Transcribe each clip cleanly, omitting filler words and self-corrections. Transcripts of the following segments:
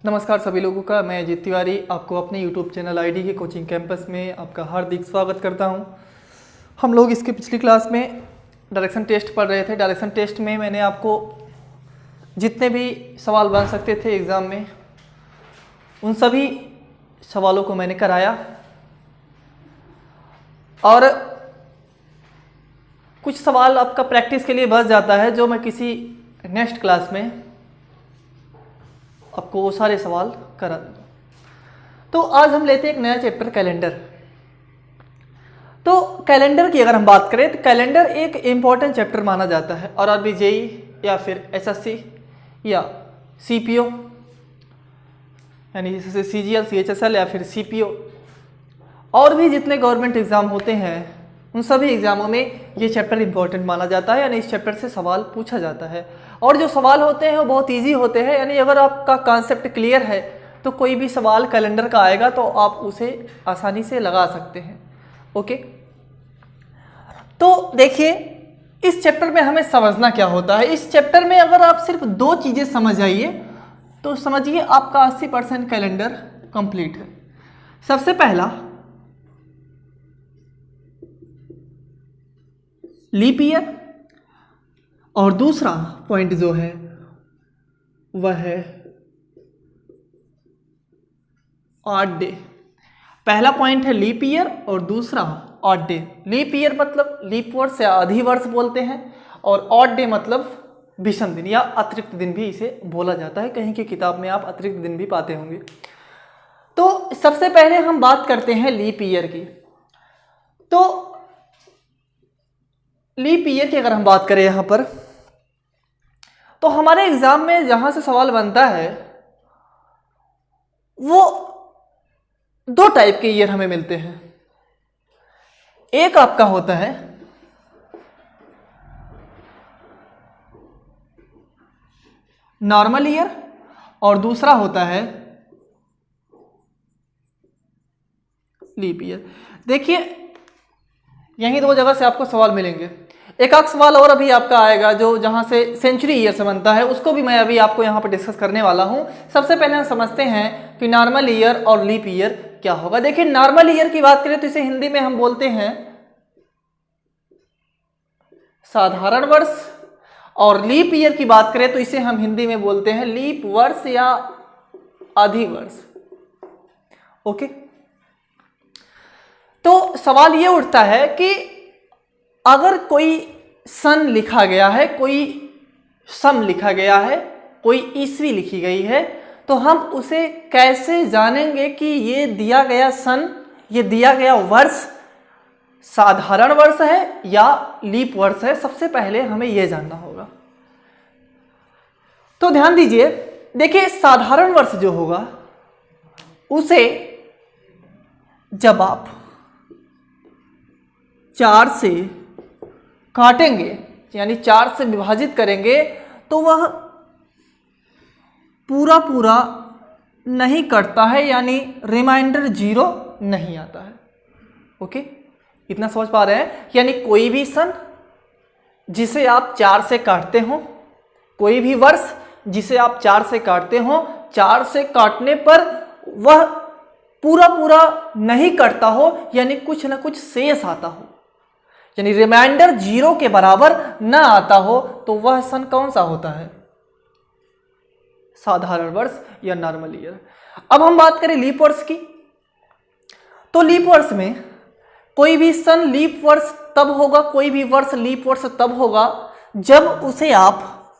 नमस्कार सभी लोगों का, मैं अजीत तिवारी आपको अपने YouTube चैनल आईडी के कोचिंग कैंपस में आपका हार्दिक स्वागत करता हूं। हम लोग इसके पिछली क्लास में डायरेक्शन टेस्ट पढ़ रहे थे। डायरेक्शन टेस्ट में मैंने आपको जितने भी सवाल बन सकते थे एग्ज़ाम में उन सभी सवालों को मैंने कराया और कुछ सवाल आपका प्रैक्टिस के लिए बच जाता है जो मैं किसी नेक्स्ट क्लास में आपको वो सारे सवाल करा दूँगा। तो आज हम लेते हैं एक नया चैप्टर कैलेंडर। तो कैलेंडर की अगर हम बात करें तो कैलेंडर एक इम्पॉर्टेंट चैप्टर माना जाता है और आरबी जेई या फिर एसएससी या सीपीओ यानी जैसे सीजीएल सीएचएसएल या फिर सीपीओ और भी जितने गवर्नमेंट एग्ज़ाम होते हैं उन सभी एग्ज़ामों में ये चैप्टर इम्पॉर्टेंट माना जाता है, यानी इस चैप्टर से सवाल पूछा जाता है। और जो सवाल होते हैं वो बहुत इजी होते हैं, यानी अगर आपका कॉन्सेप्ट क्लियर है तो कोई भी सवाल कैलेंडर का आएगा तो आप उसे आसानी से लगा सकते हैं। ओके, तो देखिए इस चैप्टर में हमें समझना क्या होता है। इस चैप्टर में अगर आप सिर्फ दो चीज़ें समझ आइए तो समझिए आपका 80% कैलेंडर कंप्लीट है। सबसे पहला लीप ईयर और दूसरा पॉइंट जो है वह है ऑड डे। पहला पॉइंट है लीप ईयर और दूसरा ऑड डे। लीप ईयर मतलब लीप वर्ष या अधिवर्ष बोलते हैं और ऑड डे मतलब विषम दिन या अतिरिक्त दिन भी इसे बोला जाता है। कहीं की किताब में आप अतिरिक्त दिन भी पाते होंगे। तो सबसे पहले हम बात करते हैं लीप ईयर की। तो लीप ईयर की अगर हम बात करें यहाँ पर तो हमारे एग्जाम में जहां से सवाल बनता है वो दो टाइप के ईयर हमें मिलते हैं। एक आपका होता है नॉर्मल ईयर और दूसरा होता है लीप ईयर। देखिए यहीं दो जगह से आपको सवाल मिलेंगे। एक आध सवाल और अभी आपका आएगा जो जहां से सेंचुरी ईयर से बनता है, उसको भी मैं अभी आपको यहां पर डिस्कस करने वाला हूं। सबसे पहले हम समझते हैं कि नॉर्मल ईयर और लीप ईयर क्या होगा। देखिए नॉर्मल ईयर की बात करें तो इसे हिंदी में हम बोलते हैं साधारण वर्ष और लीप ईयर की बात करें तो इसे हम हिंदी में बोलते हैं लीप वर्ष या अधिवर्ष। ओके, तो सवाल ये उठता है कि अगर कोई सन लिखा गया है, कोई सम लिखा गया है, कोई ईस्वी लिखी गई है तो हम उसे कैसे जानेंगे कि ये दिया गया सन, ये दिया गया वर्ष साधारण वर्ष है या लीप वर्ष है। सबसे पहले हमें यह जानना होगा। तो ध्यान दीजिए, देखिए साधारण वर्ष जो होगा उसे जब आप 4 से काटेंगे यानी 4 से विभाजित करेंगे तो वह पूरा पूरा नहीं कटता है, यानी रिमाइंडर 0 नहीं आता है। ओके, इतना समझ पा रहे हैं। यानी कोई भी सन जिसे आप 4 से काटते हो, कोई भी वर्ष जिसे आप 4 से काटते हो, 4 से काटने पर वह पूरा पूरा नहीं कटता हो, यानी कुछ ना कुछ शेष आता हो, यानी रिमाइंडर 0 के बराबर ना आता हो, तो वह सन कौन सा होता है? साधारण वर्ष या नॉर्मल ईयर। अब हम बात करें लीप वर्ष की। तो लीप वर्ष में कोई भी सन लीप वर्ष तब होगा, कोई भी वर्ष लीप वर्ष तब होगा जब उसे आप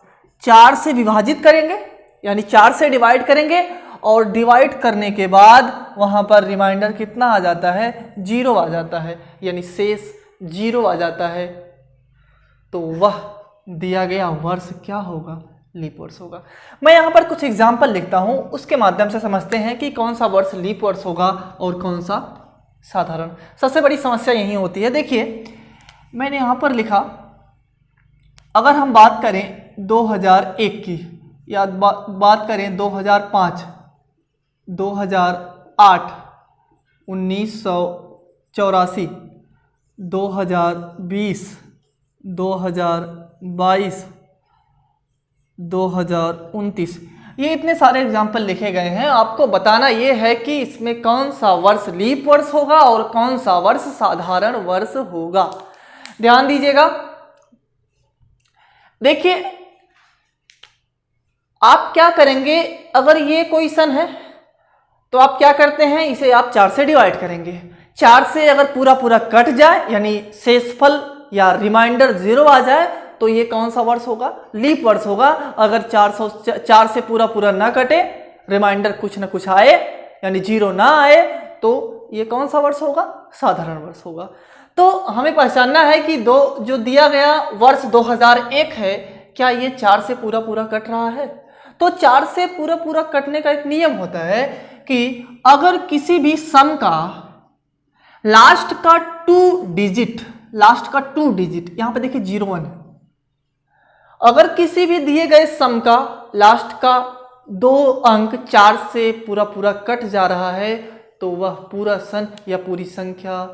4 से विभाजित करेंगे, यानी 4 से डिवाइड करेंगे और डिवाइड करने के बाद वहां पर रिमाइंडर कितना आ जाता है? 0 आ जाता है, यानी शेष 0 आ जाता है। तो वह दिया गया वर्ष क्या होगा? लीप वर्ष होगा। मैं यहाँ पर कुछ एग्जाम्पल लिखता हूँ, उसके माध्यम से समझते हैं कि कौन सा वर्ष लीप वर्ष होगा और कौन सा साधारण। सबसे बड़ी समस्या यही होती है। देखिए मैंने यहाँ पर लिखा, अगर हम बात करें 2001 की या बात करें 2005, 2008, 1984, 2020, 2022, 2029, ये इतने सारे एग्जाम्पल लिखे गए हैं, आपको बताना ये है कि इसमें कौन सा वर्ष लीप वर्ष होगा और कौन सा वर्ष साधारण वर्ष होगा। ध्यान दीजिएगा। देखिए आप क्या करेंगे, अगर ये कोई सन है तो आप क्या करते हैं, इसे आप 4 से डिवाइड करेंगे। 4 से अगर पूरा पूरा कट जाए यानी शेषफल या रिमाइंडर 0 आ जाए तो ये कौन सा वर्ष होगा, लीप वर्ष होगा। अगर 4 से पूरा पूरा ना कटे, रिमाइंडर कुछ ना कुछ आए यानी 0 ना आए तो ये कौन सा वर्ष होगा, साधारण वर्ष होगा। तो हमें पहचानना है कि जो दिया गया वर्ष 2001 है, क्या ये 4 से पूरा पूरा कट रहा है। तो 4 से पूरा पूरा कटने का एक नियम होता है कि अगर किसी भी सम का लास्ट का 2 डिजिट यहां पे देखिए 01 है, अगर किसी भी दिए गए सम का लास्ट का 2 अंक 4 से पूरा पूरा कट जा रहा है तो वह पूरा सन या पूरी संख्या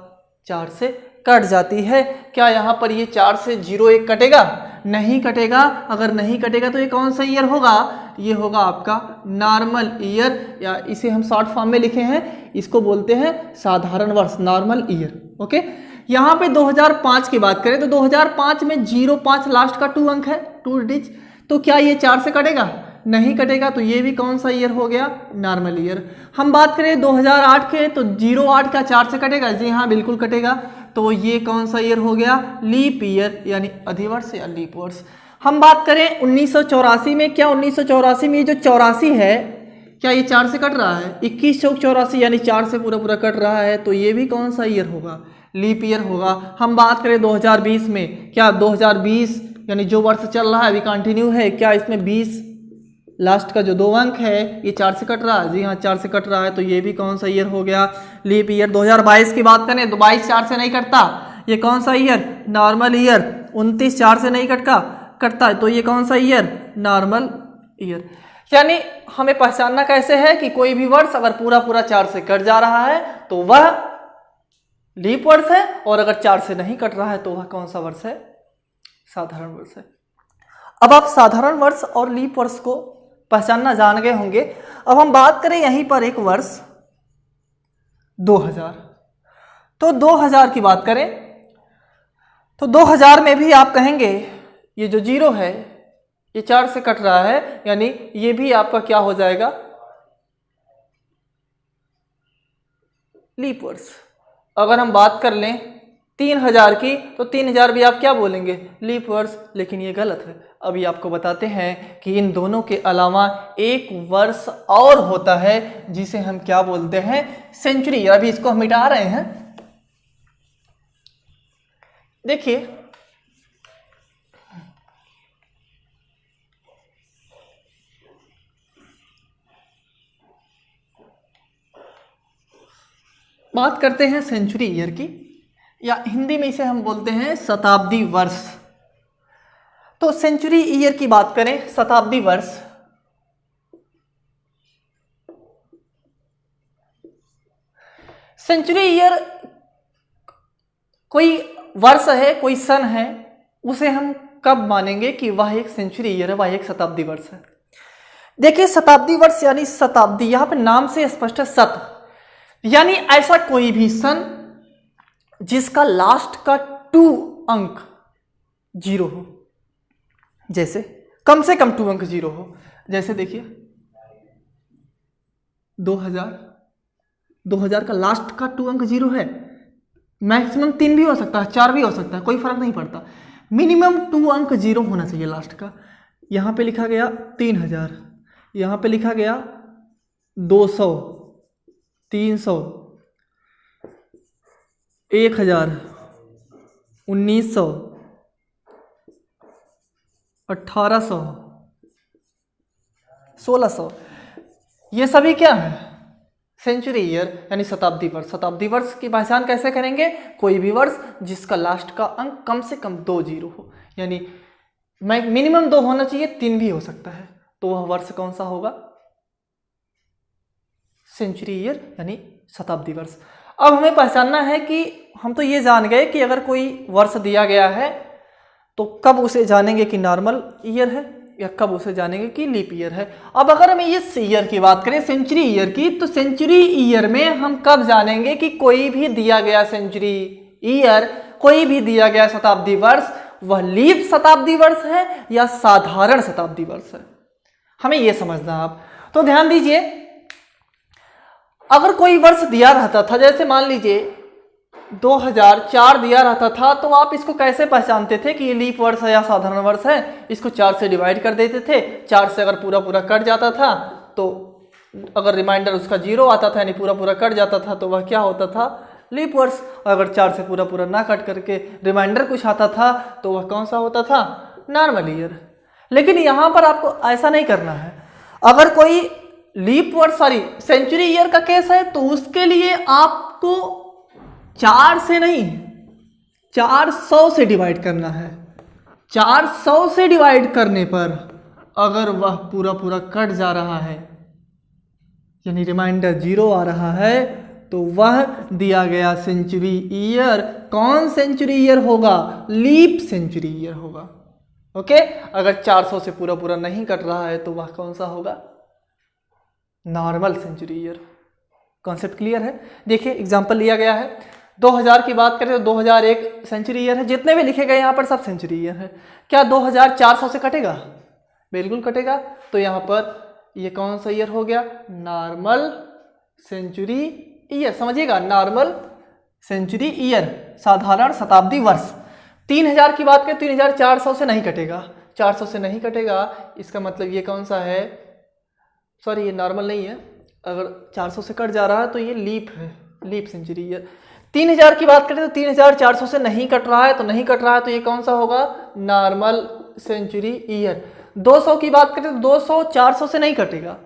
4 से कट जाती है। क्या यहाँ पर ये 4 से 01 कटेगा, नहीं कटेगा। अगर नहीं कटेगा तो ये कौन सा ईयर होगा, ये होगा आपका नॉर्मल ईयर, या इसे हम शॉर्ट फॉर्म में लिखे हैं, इसको बोलते हैं साधारण वर्ष, नॉर्मल ईयर। ओके, यहाँ पे 2005 की बात करें तो 2005 में 05 लास्ट का 2 अंक है, 2 डिजिट, तो क्या ये 4 से कटेगा, नहीं कटेगा। तो ये भी कौन सा ईयर हो गया, नॉर्मल ईयर। हम बात करें 2008 के तो 08 का 4 से कटेगा, जी हाँ बिल्कुल कटेगा। तो ये कौन सा ईयर हो गया, लीप ईयर यानी अधिवर्ष या लीप वर्ष। हम बात करें 1984 में, क्या 1984 में ये जो 84 है क्या ये 4 से कट रहा है, 21 चौक 84 यानी 4 से पूरा पूरा कट रहा है, तो ये भी कौन सा ईयर होगा, लीप ईयर होगा। हम बात करें 2020 में, क्या 2020 यानी जो वर्ष चल रहा है अभी कंटिन्यू है, क्या इसमें 20 लास्ट का जो 2 अंक है ये 4 से कट रहा है, जी हाँ 4 से कट रहा है, तो ये भी कौन सा ईयर हो गया, लीप ईयर। 2022 की बात करें तो 22 4 से नहीं कटता, ये कौन सा ईयर, नॉर्मल ईयर। 29 4 से नहीं कटता है तो ये कौन सा ईयर, नॉर्मल ईयर। यानी हमें पहचानना कैसे है कि कोई भी वर्ष अगर पूरा पूरा 4 से कट जा रहा है तो वह लीप वर्ष है, और अगर 4 से नहीं कट रहा है तो वह कौन सा वर्ष है, साधारण वर्ष है। अब आप साधारण वर्ष और लीप वर्ष को पहचानना जान गए होंगे। अब हम बात करें यहीं पर एक वर्ष 2000, तो 2000 की बात करें तो 2000 में भी आप कहेंगे ये जो 0 है ये 4 से कट रहा है, यानी ये भी आपका क्या हो जाएगा, लीप वर्ष। अगर हम बात कर लें 3000 की तो 3000 भी आप क्या बोलेंगे, लीप वर्ष, लेकिन ये गलत है। अभी आपको बताते हैं कि इन दोनों के अलावा एक वर्ष और होता है जिसे हम क्या बोलते हैं, सेंचुरी। अभी इसको हम मिटा रहे हैं। देखिए बात करते हैं सेंचुरी ईयर की, या हिंदी में इसे हम बोलते हैं शताब्दी वर्ष। तो सेंचुरी ईयर की बात करें, शताब्दी वर्ष, सेंचुरी ईयर कोई वर्ष है, कोई सन है, उसे हम कब मानेंगे कि वह एक सेंचुरी ईयर है, वह एक शताब्दी वर्ष है। देखिए शताब्दी वर्ष यानी शताब्दी, यहां पर नाम से स्पष्ट है शत, यानी ऐसा कोई भी सन जिसका लास्ट का 2 अंक 0 हो, जैसे कम से कम 2 अंक 0 हो। जैसे देखिए 2000 का लास्ट का 2 अंक 0 है, मैक्सिमम 3 भी हो सकता है, 4 भी हो सकता है, कोई फर्क नहीं पड़ता, मिनिमम 2 अंक 0 होना चाहिए लास्ट का। यहां पे लिखा गया 3000, यहां पे लिखा गया 200, 300, 1000, 1900, 1800, 1600, ये सभी क्या है, सेंचुरी ईयर यानी शताब्दी वर्ष। शताब्दी वर्ष की पहचान कैसे करेंगे, कोई भी वर्ष जिसका लास्ट का अंक कम से कम 2 0 हो, यानी मिनिमम 2 होना चाहिए, 3 भी हो सकता है, तो वह वर्ष कौन सा होगा, सेंचुरी ईयर यानी शताब्दी वर्ष। अब हमें पहचानना है कि हम तो ये जान गए कि अगर कोई वर्ष दिया गया है तो कब उसे जानेंगे कि नॉर्मल ईयर है, या कब उसे जानेंगे कि लीप ईयर है। अब अगर हम इस ईयर की बात करें, सेंचुरी ईयर की, तो सेंचुरी ईयर में हम कब जानेंगे कि कोई भी दिया गया सेंचुरी ईयर, कोई भी दिया गया शताब्दी वर्ष वह लीप शताब्दी वर्ष है या साधारण शताब्दी वर्ष है, हमें यह समझना। आप तो ध्यान दीजिए, अगर कोई वर्ष दिया रहता था, जैसे मान लीजिए 2004 दिया रहता था, तो आप इसको कैसे पहचानते थे कि ये लीप वर्ष है या साधारण वर्ष है? इसको 4 से डिवाइड कर देते थे। 4 से अगर पूरा पूरा कट जाता था तो अगर रिमाइंडर उसका 0 आता था, यानी पूरा पूरा कट जाता था, तो वह क्या होता था? लीप वर्ष। अगर 4 से पूरा पूरा ना कट करके रिमाइंडर कुछ आता था तो वह कौन सा होता था? Normal year. लेकिन यहाँ पर आपको ऐसा नहीं करना है। अगर कोई लीप वर्ष सेंचुरी ईयर का केस है तो उसके लिए आपको 4 से नहीं 400 से डिवाइड करना है। 400 से डिवाइड करने पर अगर वह पूरा पूरा कट जा रहा है, यानी रिमाइंडर 0 आ रहा है, तो वह दिया गया सेंचुरी ईयर कौन सेंचुरी ईयर होगा? लीप सेंचुरी ईयर होगा। ओके, अगर 400 से पूरा पूरा नहीं कट रहा है तो वह कौन सा होगा? Normal century year. Concept clear है? देखिए एग्जांपल लिया गया है, 2000 की बात करें तो 2001 सेंचुरी ईयर है। जितने भी लिखे गए यहाँ पर सब सेंचुरी ईयर है। क्या 2000 400 से कटेगा? बिल्कुल कटेगा। तो यहाँ पर ये कौन सा ईयर हो गया? Normal century year. समझिएगा, नॉर्मल सेंचुरी ईयर, साधारण शताब्दी वर्ष। 3000 की बात करें, 3400 से नहीं कटेगा, 400 से नहीं कटेगा। इसका मतलब ये कौन सा है? सॉरी, ये नॉर्मल नहीं है। अगर 400 से कट जा रहा है तो ये लीप है, लीप सेंचुरी ईयर। 3000 की बात करें तो 3400 से नहीं कट रहा है, तो नहीं कट रहा है तो ये कौन सा होगा? Normal century year. 200 की बात करें तो 200 400 से नहीं कटेगा,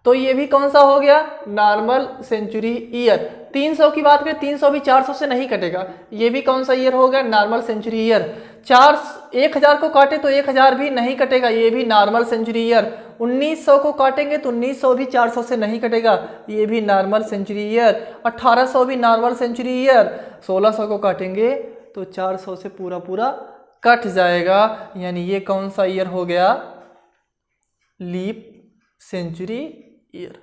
तो ये भी कौन सा हो गया? Normal century year. 300 की बात करें, 300 भी 400 से नहीं कटेगा, ये भी कौन सा ईयर हो गया? Normal century year. 1000 को काटे तो 1000 भी नहीं कटेगा, ये भी नॉर्मल सेंचुरी ईयर। 1900 को काटेंगे तो 1900 भी 400 से नहीं कटेगा, ये भी नॉर्मल सेंचुरी ईयर। 1800 भी नॉर्मल सेंचुरी ईयर। 1600 को काटेंगे तो 400 से पूरा पूरा कट जाएगा, यानी ये कौन सा ईयर हो गया? Leap century year.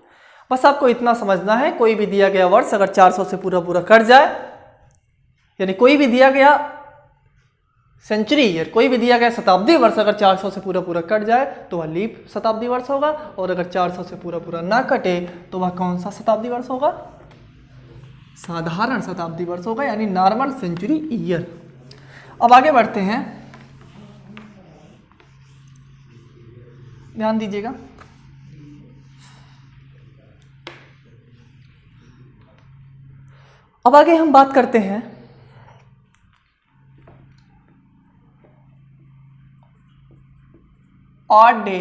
बस आपको इतना समझना है, कोई भी दिया गया वर्ष अगर 400 से पूरा पूरा कट जाए, यानी कोई भी दिया गया सेंचुरी ईयर, कोई भी दिया गया शताब्दी वर्ष अगर 400 से पूरा पूरा कट जाए तो वह लीप शताब्दी वर्ष होगा, और अगर 400 से पूरा पूरा ना कटे तो वह कौन सा शताब्दी वर्ष होगा? साधारण शताब्दी वर्ष होगा, यानी नॉर्मल सेंचुरी ईयर। अब आगे बढ़ते हैं, ध्यान दीजिएगा। अब आगे हम बात करते हैं ऑड डे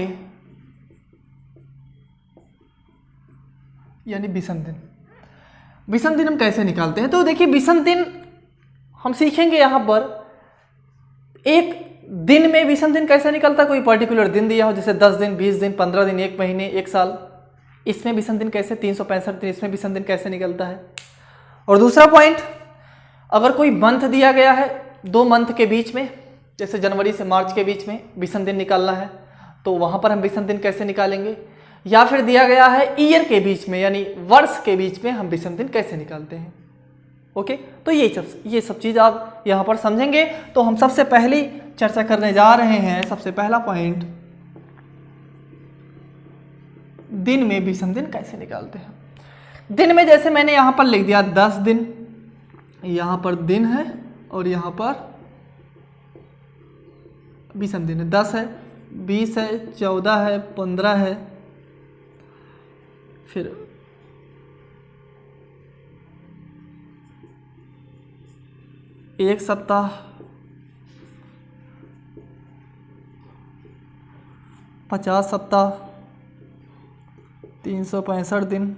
यानी विषम दिन। विषम दिन हम कैसे निकालते हैं? तो देखिए, विषम दिन हम सीखेंगे यहां पर। एक दिन में विषम दिन कैसे निकलता है? कोई पर्टिकुलर दिन दिया हो, जैसे 10 दिन, 20 दिन, 15 दिन, 1 महीने, 1 साल, इसमें विषम दिन कैसे? 365 दिन, इसमें विषम दिन कैसे निकलता है? और दूसरा पॉइंट, अगर कोई मंथ दिया गया है, 2 मंथ के बीच में, जैसे जनवरी से मार्च के बीच में विषम दिन निकालना है, तो वहां पर हम विषम दिन कैसे निकालेंगे? या फिर दिया गया है ईयर के बीच में, यानी वर्ष के बीच में, हम विषम दिन कैसे निकालते हैं? ओके, तो ये सब चीज आप यहां पर समझेंगे। तो हम सबसे पहली चर्चा करने जा रहे हैं, सबसे पहला पॉइंट, दिन में विषम दिन कैसे निकालते हैं। दिन में जैसे मैंने यहां पर लिख दिया 10 दिन, यहां पर दिन है और यहां पर विषम दिन है। 10 है, 20 है, 14 है, 15 है, फिर 1 सप्ताह, 50 सप्ताह, 365 दिन,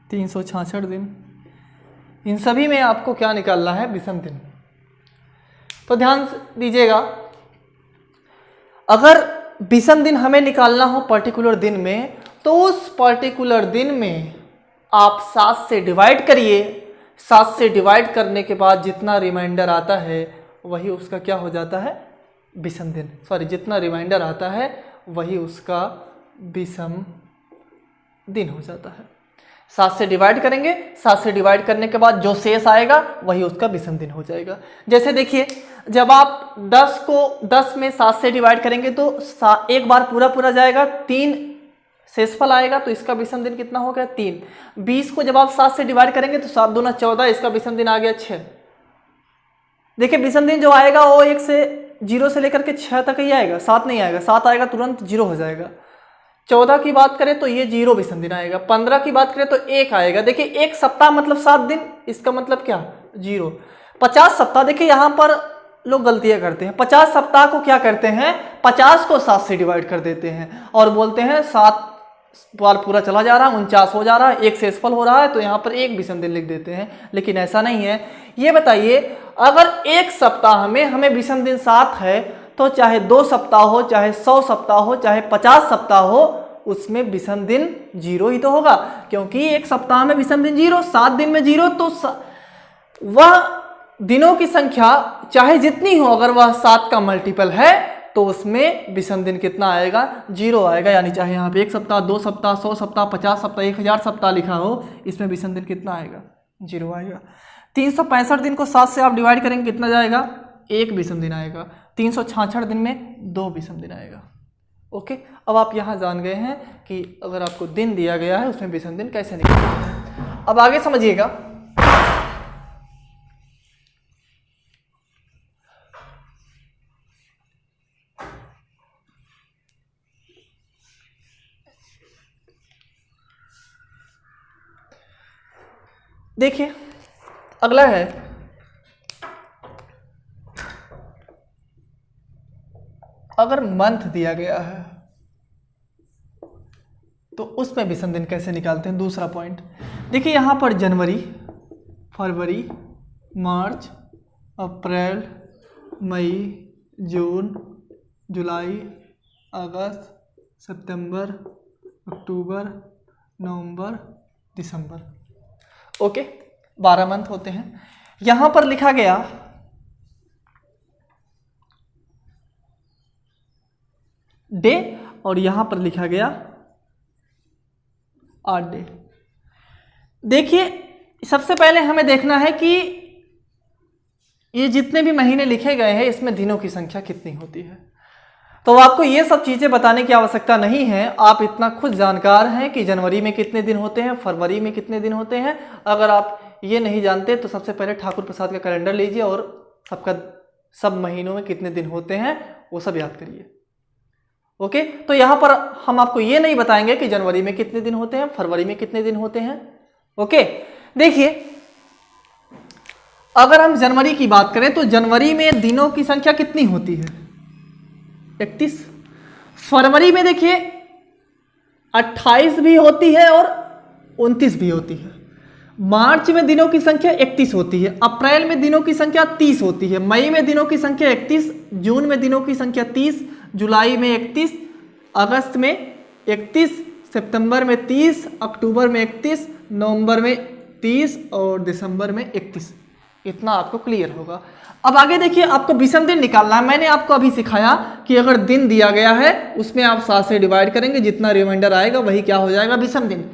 366 दिन, इन सभी में आपको क्या निकालना है? विषम दिन। तो ध्यान दीजिएगा, अगर विषम दिन हमें निकालना हो पर्टिकुलर दिन में, तो उस पर्टिकुलर दिन में आप 7 से डिवाइड करिए। 7 से डिवाइड करने के बाद जितना रिमाइंडर आता है वही उसका क्या हो जाता है? विषम दिन, सॉरी जितना रिमाइंडर आता है वही उसका विषम दिन हो जाता है। 7 से डिवाइड करेंगे, 7 से डिवाइड करने के बाद जो शेष आएगा वही उसका विषम दिन हो जाएगा। जैसे देखिए जब आप 10 में 7 से डिवाइड करेंगे तो एक बार पूरा पूरा जाएगा, 3 शेषफल आएगा, तो इसका विषम दिन कितना हो गया 3। 20 को जब आप 7 से डिवाइड करेंगे तो 7 दूना 14, इसका विषम दिन आ गया 6। देखिए विषम दिन जो आएगा वो 0 से लेकर के 6 तक ही आएगा, 7 नहीं आएगा, 7 आएगा तुरंत 0 हो जाएगा। 14 की बात करें तो ये 0 विषम दिन आएगा। 15 की बात करें तो 1 आएगा। देखिए 1 सप्ताह मतलब 7 दिन, इसका मतलब क्या 0। 50 सप्ताह, देखिए यहाँ पर लोग गलतियां करते हैं। 50 सप्ताह को क्या करते हैं, 50 को 7 से डिवाइड कर देते हैं और बोलते हैं 7 बार पूरा चला जा रहा है, 49 हो जा रहा है, 1 शेषफल हो रहा है, तो यहाँ पर 1 विषम दिन लिख देते हैं। लेकिन ऐसा नहीं है। ये बताइए अगर 1 सप्ताह में हमें विषम दिन 7 है तो चाहे 2 सप्ताह हो, चाहे 100 सप्ताह हो, चाहे 50 सप्ताह हो, उसमें विषम दिन 0 ही तो होगा, क्योंकि 1 सप्ताह में विषम दिन 0, 7 दिन में 0, तो वह दिनों की संख्या चाहे जितनी हो, अगर वह 7 का मल्टीपल है तो उसमें विषम दिन कितना आएगा 0 आएगा। यानी चाहे यहाँ पे 1 सप्ताह, 2 सप्ताह, 100 सप्ताह, 50 सप्ताह, 1000 सप्ताह लिखा हो, इसमें विषम दिन कितना आएगा 0 आएगा। 365 दिन को 7 से आप डिवाइड करेंगे कितना जाएगा 1 विषम दिन आएगा। 366 दिन में 2 विषम दिन आएगा। ओके, अब आप यहाँ जान गए हैं कि अगर आपको दिन दिया गया है उसमें विषम दिन कैसे निकालना है। अब आगे समझिएगा। देखिए अगला है अगर मंथ दिया गया है तो उसमें विषम दिन कैसे निकालते हैं। दूसरा पॉइंट देखिए, यहाँ पर जनवरी, फरवरी, मार्च, अप्रैल, मई, जून, जुलाई, अगस्त, सितंबर, अक्टूबर, नवंबर, दिसंबर। ओके, 12 मंथ होते हैं। यहां पर लिखा गया डे और यहां पर लिखा गया 8 डे। देखिए सबसे पहले हमें देखना है कि ये जितने भी महीने लिखे गए हैं इसमें दिनों की संख्या कितनी होती है। तो आपको ये सब चीज़ें बताने की आवश्यकता नहीं है, आप इतना खुद जानकार हैं कि जनवरी में कितने दिन होते हैं, फरवरी में कितने दिन होते हैं। अगर आप ये नहीं जानते तो सबसे पहले ठाकुर प्रसाद का कैलेंडर लीजिए और सब महीनों में कितने दिन होते हैं वो सब याद करिए। ओके, तो यहाँ पर हम आपको ये नहीं बताएंगे कि जनवरी में कितने दिन होते हैं, फरवरी में कितने दिन होते हैं। ओके, देखिए अगर हम जनवरी की बात करें तो जनवरी में दिनों की संख्या कितनी होती है 31। फरवरी में देखिए 28 भी होती है और 29 भी होती है। मार्च में दिनों की संख्या 31 होती है। अप्रैल में दिनों की संख्या 30 होती है। मई में दिनों की संख्या 31, जून में दिनों की संख्या 30, जुलाई में 31, अगस्त में 31, सितंबर में 30, अक्टूबर में 31, नवंबर में 30 और दिसंबर में 31। इतना आपको क्लियर होगा। अब आगे देखिए, आपको विषम दिन निकालना है। मैंने आपको अभी सिखाया कि अगर दिन दिया गया है उसमें आप 7 से डिवाइड करेंगे, जितना रिमाइंडर आएगा वही क्या हो जाएगा विषम दिन।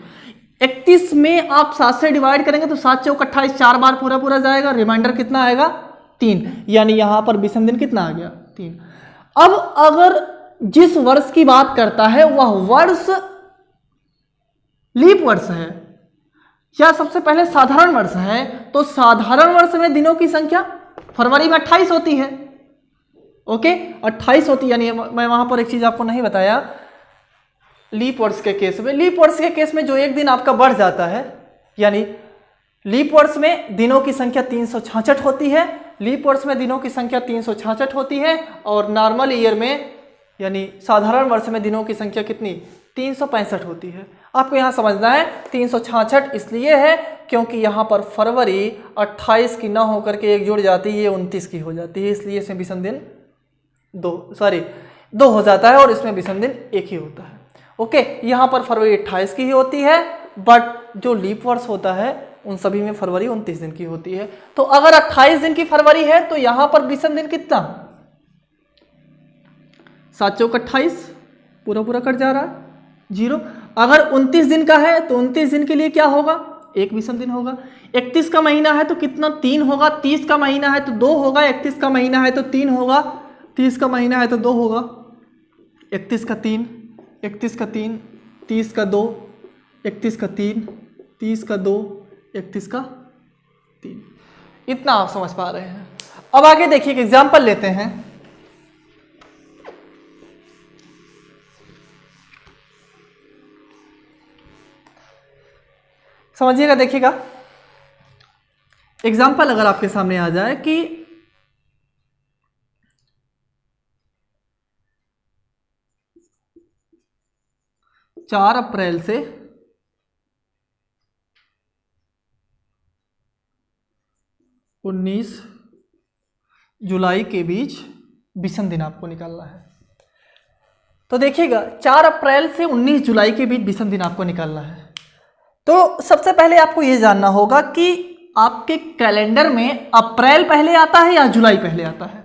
31 में आप 7 से डिवाइड करेंगे तो 7 चौक 28, 4 बार पूरा पूरा जाएगा, रिमाइंडर कितना आएगा 3, यानी यहां पर विषम दिन कितना आ गया 3। अब अगर जिस वर्ष की बात करता है वह वर्ष लीप वर्ष है या सबसे पहले साधारण वर्ष है, तो साधारण वर्ष में दिनों की संख्या फरवरी में 28 होती है। ओके, 28 होती है। यानी मैं वहां पर एक चीज आपको नहीं बताया, लीप वर्ष के केस में, लीप वर्ष के केस में जो एक दिन आपका बढ़ जाता है, यानी लीप वर्ष में दिनों की संख्या 366 होती है। लीप वर्ष में दिनों की संख्या 366 होती है और नॉर्मल ईयर में यानी साधारण वर्ष में दिनों की संख्या कितनी 365 होती है। आपको यहाँ समझना है 366 इसलिए है क्योंकि यहाँ पर फरवरी 28 की ना होकर के एक जुड़ जाती है, 29 की हो जाती है, इसलिए इसमें विषम दिन 2 हो जाता है और इसमें विषम दिन 1 ही होता है। ओके, यहाँ पर फरवरी 28 की ही होती है, बट जो लीप वर्ष होता है उन सभी में फरवरी 29 दिन की होती है। तो अगर 28 दिन की फरवरी है तो यहाँ पर विषम दिन कितना 7 चौक 28, पूरा पूरा कट जा रहा है 0। अगर 29 दिन का है तो 29 दिन के लिए क्या होगा, 1 विषम दिन होगा। 31 का महीना है तो कितना, 3 होगा। 30 का महीना है तो 2 होगा। 31 का महीना है तो 3 होगा। 30 का महीना है तो 2 होगा। 31 का 3, 31 का 3, 30 का 2, 31 का 3, 30 का 2, 31 का 3। इतना आप समझ पा रहे हैं। अब आगे देखिए, एक एग्जाम्पल लेते हैं। समझिएगा, देखिएगा। एग्जाम्पल अगर आपके सामने आ जाए कि 4 अप्रैल से 19 जुलाई के बीच विषम दिन आपको निकालना है। तो देखिएगा, 4 अप्रैल से 19 जुलाई के बीच विषम दिन आपको निकालना है। तो सबसे पहले आपको यह जानना होगा कि आपके कैलेंडर में अप्रैल पहले आता है या जुलाई पहले आता है।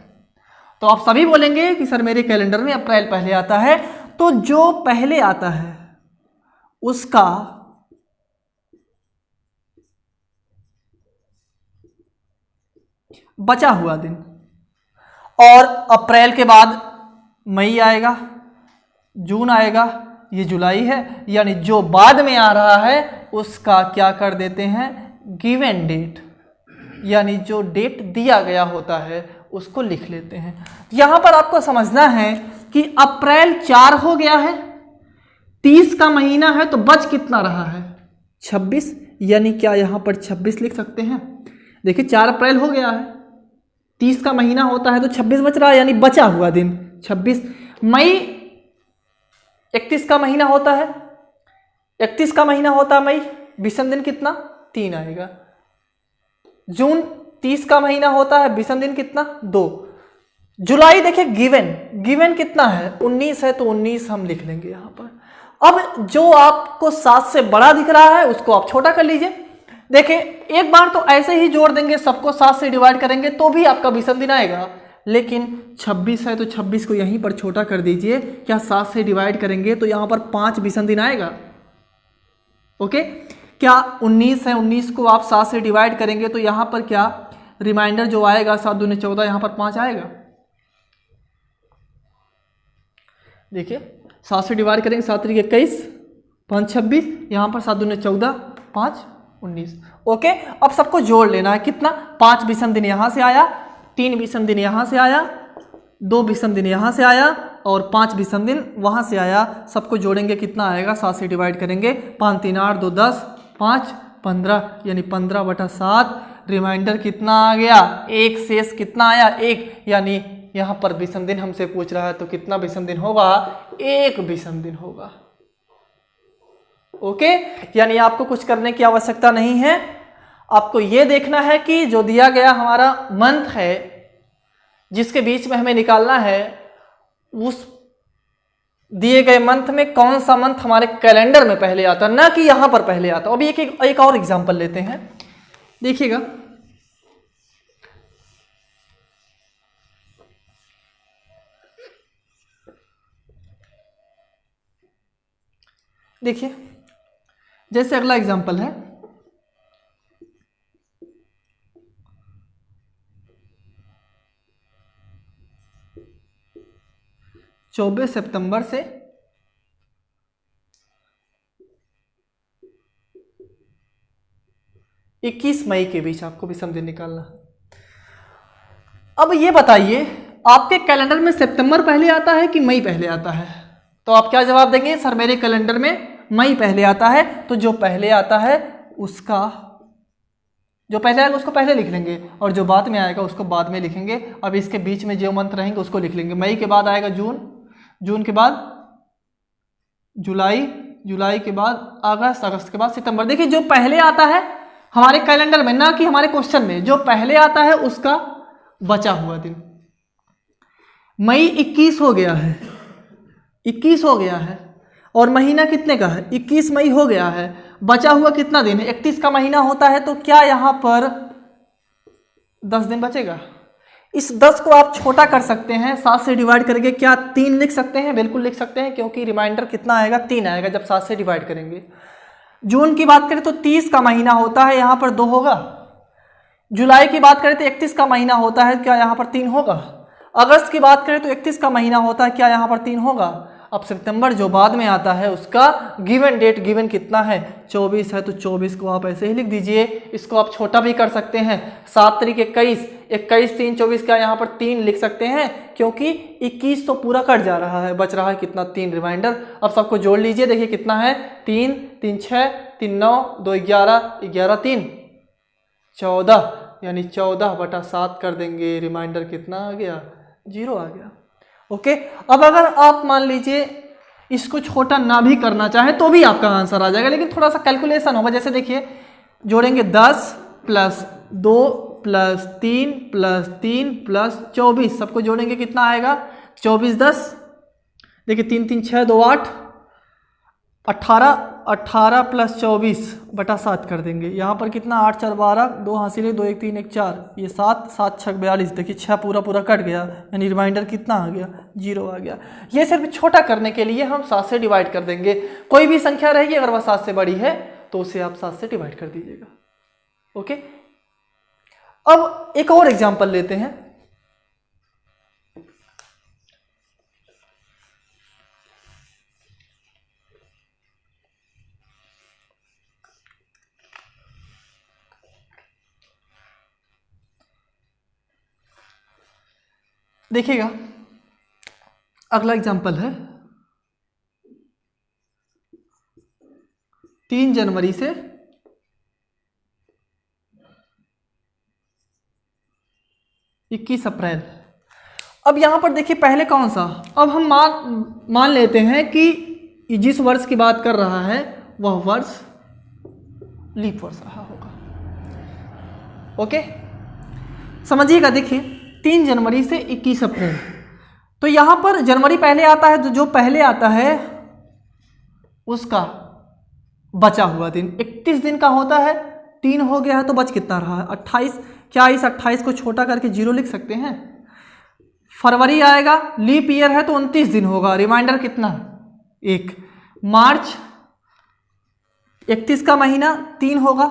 तो आप सभी बोलेंगे कि सर मेरे कैलेंडर में अप्रैल पहले आता है। तो जो पहले आता है उसका बचा हुआ दिन, और अप्रैल के बाद मई आएगा, जून आएगा, ये जुलाई है, यानी जो बाद में आ रहा है उसका क्या कर देते हैं, गिवन डेट, यानी जो डेट दिया गया होता है उसको लिख लेते हैं। यहां पर आपको समझना है कि अप्रैल 4 हो गया है, 30 का महीना है तो बच कितना रहा है, 26, यानी क्या यहां पर 26 लिख सकते हैं। देखिए 4 अप्रैल हो गया है, 30 का महीना होता है तो 26 बच रहा है, यानी बचा हुआ दिन 26। मई 31 का महीना होता है, 31 का महीना होता है मई, विषम दिन कितना, 3 आएगा। जून 30 का महीना होता है, विषम दिन कितना, 2। जुलाई देखिए गिवन कितना है, 19 है तो 19 हम लिख लेंगे यहां पर। अब जो आपको 7 से बड़ा दिख रहा है उसको आप छोटा कर लीजिए। देखिए एक बार तो ऐसे ही जोड़ देंगे, सबको 7 से डिवाइड करेंगे तो भी आपका विषम दिन आएगा, लेकिन 26 है तो 26 को यहीं पर छोटा कर दीजिए। क्या 7 से डिवाइड करेंगे तो यहां पर 5 विषम दिन आएगा। ओके, क्या 19 है, 19 को आप 7 से डिवाइड करेंगे तो यहां पर क्या रिमाइंडर जो आएगा 7 दूनी 14, यहां पर 5 आएगा। देखिए 7 से डिवाइड करेंगे, 7 तरीके 21, 5 26, यहां पर 7 दूनी 14, 5 19। ओके, अब सबको जोड़ लेना है, कितना, 5 विषम दिन यहां से आया, 3 विषम दिन यहां से आया, 2 विषम दिन यहां से आया और 5 विषम दिन वहां से आया। सबको जोड़ेंगे कितना आएगा, 7 से डिवाइड करेंगे, 5 3 8 2 10, 5 15, यानी 15/7। रिमाइंडर कितना आ गया, एक शेष कितना आया, 1, यानी यहां पर विषम दिन हमसे पूछ रहा है तो कितना विषम दिन होगा, 1 विषम दिन होगा। ओके, यानी आपको कुछ करने की आवश्यकता नहीं है, आपको यह देखना है कि जो दिया गया हमारा मंथ है जिसके बीच में हमें निकालना है, उस दिए गए मंथ में कौन सा मंथ हमारे कैलेंडर में पहले आता, ना कि यहां पर पहले आता। अभी एक और एग्जांपल लेते हैं, देखिएगा। देखिए जैसे अगला एग्जांपल है, चौबीस सितंबर से 21 मई के बीच आपको विषम दिन निकालना है। अब ये बताइए आपके कैलेंडर में सितंबर पहले आता है कि मई पहले आता है। तो आप क्या जवाब देंगे, सर मेरे कैलेंडर में मई पहले आता है। तो जो पहले आता है उसका, जो पहले आएगा उसको पहले लिख लेंगे और जो बाद में आएगा उसको बाद में लिखेंगे। अब इसके बीच में जो मंथ रहेंगे उसको लिख लेंगे। मई के बाद आएगा जून, जून के बाद जुलाई, जुलाई के बाद अगस्त, अगस्त के बाद सितंबर। देखिए जो पहले आता है हमारे कैलेंडर में, ना कि हमारे क्वेश्चन में, जो पहले आता है उसका बचा हुआ दिन। मई 21 हो गया है, 21 हो गया है, और महीना कितने का है, 21 मई हो गया है। बचा हुआ कितना दिन है, 31 का महीना होता है। तो क्या यहां पर 10 दिन बचेगा, इस 10 को आप छोटा कर सकते हैं 7 से डिवाइड करके। क्या 3 लिख सकते हैं? बिल्कुल लिख सकते हैं, क्योंकि रिमाइंडर कितना आएगा? 3 आएगा जब 7 से डिवाइड करेंगे। जून की बात करें तो 30 का महीना होता है, यहाँ पर 2 होगा। जुलाई की बात करें तो 31 का महीना होता है, क्या यहाँ पर 3 होगा? अगस्त की बात करें तो 31 का महीना होता है, क्या यहाँ पर 3 होगा? अब सितंबर जो बाद में आता है उसका गिवन डेट, गिवन कितना है? 24 है, तो 24 को आप ऐसे ही लिख दीजिए। इसको आप छोटा भी कर सकते हैं, 7 तारीख 21, 21 3 24 का यहाँ पर 3 लिख सकते हैं, क्योंकि 21 तो पूरा कट जा रहा है, बच रहा है कितना? 3 रिमाइंडर। अब सबको जोड़ लीजिए, देखिए कितना है? 3 3 6 3 9 2 11 11 3 14, यानी 14/7 कर देंगे। रिमाइंडर कितना आ गया? 0 आ गया। ओके। अब अगर आप मान लीजिए इसको छोटा ना भी करना चाहे तो भी आपका आंसर आ जाएगा, लेकिन थोड़ा सा कैलकुलेशन होगा। जैसे देखिए, जोड़ेंगे 10 + 2 + 3 + 3 + 24, सबको जोड़ेंगे कितना आएगा? 24 10, देखिए 3 3 6 2 8 18 18 + 24/7 कर देंगे। यहाँ पर कितना? 8 4 12, 2 हासिल 2 1 3 1 4, ये 7 7 6 42, देखिए 6 पूरा कट गया, यानी रिमाइंडर कितना आ गया? 0 आ गया। ये सिर्फ छोटा करने के लिए हम 7 से डिवाइड कर देंगे। कोई भी संख्या रहेगी अगर वह 7 से बड़ी है तो उसे आप 7 से डिवाइड कर दीजिएगा। ओके। अब एक और एग्जाम्पल लेते हैं। देखिएगा, अगला एग्जाम्पल है 3 जनवरी से 21 अप्रैल। अब यहां पर देखिए पहले कौन सा, अब हम मान लेते हैं कि जिस वर्ष की बात कर रहा है वह वर्ष लीप वर्ष रहा होगा। ओके, समझिएगा। देखिए 3 जनवरी से 21 अप्रैल, तो यहां पर जनवरी पहले आता है, तो जो पहले आता है उसका बचा हुआ दिन 31 दिन का होता है। 3 हो गया है तो बच कितना रहा है? 28। क्या इस 28 को छोटा करके 0 लिख सकते हैं? फरवरी आएगा, लीप ईयर है तो 29 दिन होगा, रिमाइंडर कितना? 1। मार्च 31 का महीना 3 होगा।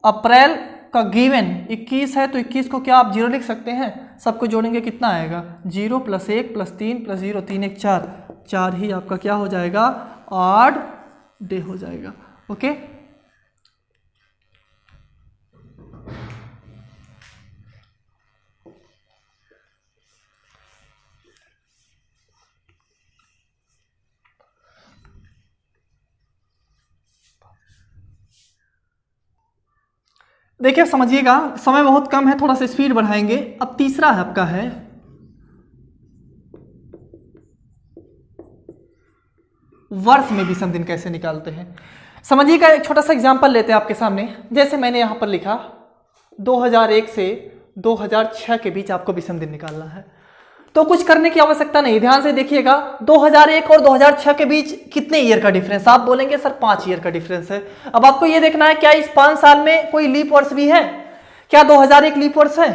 अप्रैल का गिवन 21 है तो 21 को क्या आप 0 लिख सकते हैं? सबको जोड़ेंगे कितना आएगा? 0 + 1 + 3 + 0 3 1 4, 4 ही आपका क्या हो जाएगा? ऑड डे हो जाएगा। ओके। देखिए समझिएगा, समय बहुत कम है, थोड़ा सा स्पीड बढ़ाएंगे। अब तीसरा है आपका है वर्ष में विषम दिन कैसे निकालते हैं। समझिएगा, एक छोटा सा एग्जांपल लेते हैं आपके सामने। जैसे मैंने यहाँ पर लिखा 2001 से 2006 के बीच आपको विषम दिन निकालना है, तो कुछ करने की आवश्यकता नहीं। ध्यान से देखिएगा, 2001 और 2006 के बीच कितने ईयर का डिफरेंस? आप बोलेंगे सर 5 ईयर का डिफरेंस है। अब आपको ये देखना है क्या इस 5 साल में कोई लीप वर्ष भी है? क्या 2001 लीप वर्ष है?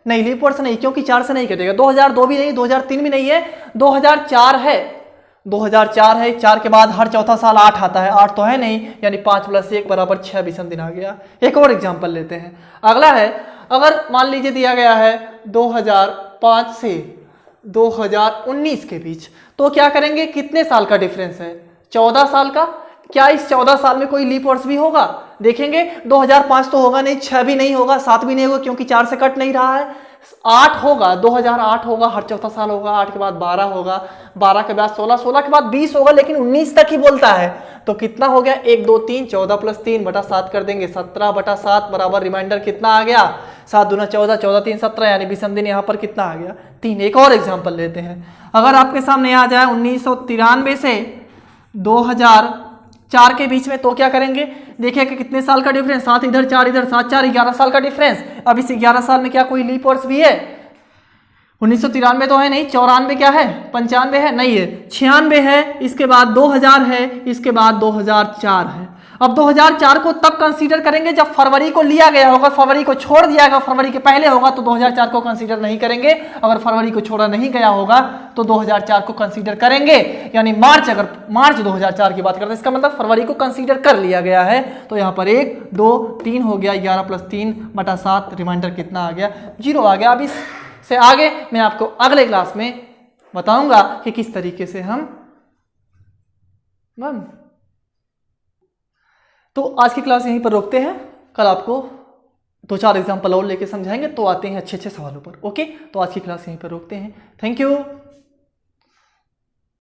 नहीं, लीप वर्ष नहीं, क्योंकि 4 से नहीं कटेगा। 2002 भी नहीं, 2003 भी नहीं है, 2004 है। 2004 है, 4 के बाद हर चौथा साल 8 आता है, 8 तो है नहीं, यानी 5 + 1 = 6 विषम दिन आ गया। एक और एग्जाम्पल लेते हैं। अगला है, अगर मान लीजिए दिया गया है 2005 से 2019 के बीच, तो क्या करेंगे? कितने साल का डिफरेंस है? 14 साल का। क्या इस 14 साल में कोई लीप वर्ष भी होगा? देखेंगे 2005 तो होगा नहीं, 6 भी नहीं होगा, 7 भी नहीं होगा, क्योंकि 4 से कट नहीं रहा है। 8 होगा, 2008 होगा, हर चौथा साल होगा। 8 के बाद 12 होगा, 12 के बाद 16, 16 के बाद 20 होगा, लेकिन 19 तक ही बोलता है। तो कितना हो गया? 1 2 3, 14 + 3/7 कर देंगे, 17/7 बराबर रिमाइंडर कितना आ गया? 7 दूना 14, 14 3 17, यानी विषम दिन यहाँ पर कितना आ गया? 3। एक और एग्जाम्पल लेते हैं। अगर आपके सामने आ जाए 1993 से 2004 के बीच में, तो क्या करेंगे? देखिए कि कितने साल का डिफरेंस? 7 इधर 4 इधर, 7 4 11 साल का डिफरेंस। अब इस 11 साल में क्या कोई लीप वर्ष भी है? 1993 तो है नहीं, 94 क्या है? 95 है? नहीं है, 96 है, इसके बाद 2000 है, इसके बाद 2004 है। अब 2004 को तब कंसीडर करेंगे जब फरवरी को लिया गया होगा, फरवरी को छोड़ दिया गया, फरवरी के पहले होगा तो 2004 को कंसीडर नहीं करेंगे। अगर फरवरी को छोड़ा नहीं गया होगा तो 2004 को कंसीडर करेंगे। यानी मार्च, अगर मार्च 2004 की बात करते हैं, इसका मतलब फरवरी को कंसीडर कर लिया गया है। तो यहाँ पर 1 2 3 हो गया, 11 + 3 / 7, रिमाइंडर कितना आ गया, 0 आ गया। अब इससे आगे मैं आपको अगले क्लास में बताऊंगा कि किस तरीके से हम तो आज की क्लास यहीं पर रोकते हैं। कल आपको 2-4 एग्जाम्पल और लेके समझाएंगे, तो आते हैं अच्छे अच्छे सवालों पर। ओके, तो आज की क्लास यहीं पर रोकते हैं। Thank you.